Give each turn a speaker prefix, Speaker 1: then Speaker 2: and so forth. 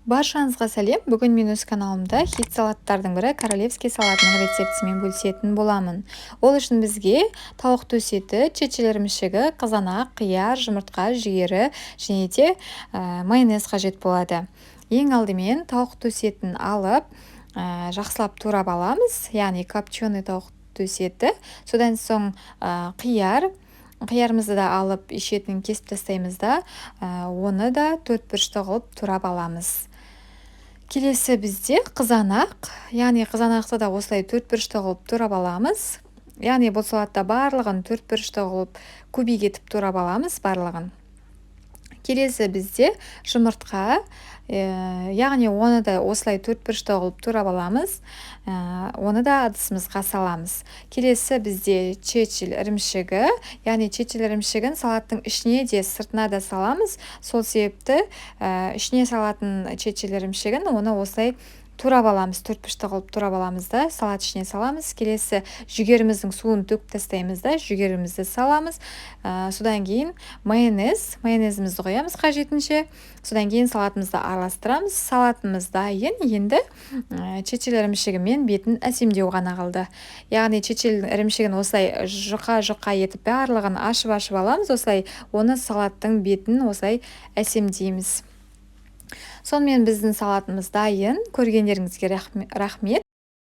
Speaker 1: Баршаңызға сәлем. Бүгін мен өз каналымда хит салаттардың бірі королевский салатының рецептісімен бөлісетін боламын. Ол үшін бізге тауық төс еті, чечил ірімшігі, қызанақ, қияр, жұмыртқа, жүгері және де майонез қажет болады. Ең алдымен тауық төс етін алып, жақсылап турап аламыз, яғни копченый тауық төс еті. Содан соң қиярымызды да алып шетін кесіп тастаймыз да, оны да 4 бұрышты қылып турап аламыз. Келесі бізде қызанақ, яғни қызанақты да осылай 4 бұрышты қылып турап аламыз. Яғни бұл салатта барлығын 4 бұрышты қылып көбейтіп турап аламыз барлығын. Келесі бізде жұмыртқа, яғни оны да осылай 4 бұрышты қылып турап аламыз, оны да ыдысымызға саламыз. Келесі бізде чечил ірімшігі, яғни чечил ірімшігін салаттың ішіне де сыртына да саламыз. Сол себепті ішіне салатын чечил ірімшігін оны осылай турап аламыз, 4 бұрышты қылып турап аламыз да, салат ішіне саламыз. Келесі жүгеріміздің суын төкіп тастаймыз да, жүгерімізді саламыз. Содан кейін майонезімізді қоямыз қажетінше. Содан кейін салатымызды араластырамыз. Салатымыз дайын. Енді чечил ірімшігімен бетін әсемдеу ғана қалды. Яғни чечил ірімшігін осылай жұқа етіп барлығын ашып аламыз. Осылай оны салаттың бетін осылай әсемдейміз. Сонымен біздің салатымыз дайын. Көргендеріңізге рахмет.